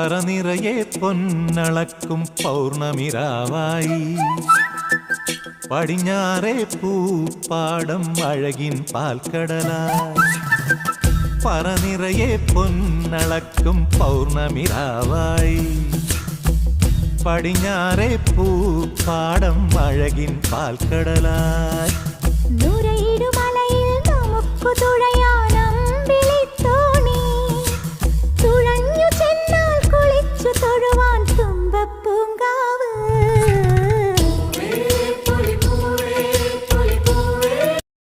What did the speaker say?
പറനിറയെ പൊന്നളക്കും പൗർണമിരാവായി പടിഞ്ഞാറേ പൂപ്പാടം അഴകിൻ പാൽക്കടലായി പറനിറയെ പൊന്നളക്കും പൗർണമിരാവായി പടിഞ്ഞാറേ പൂപ്പാടം അഴകിൻ പാൽക്കടലായി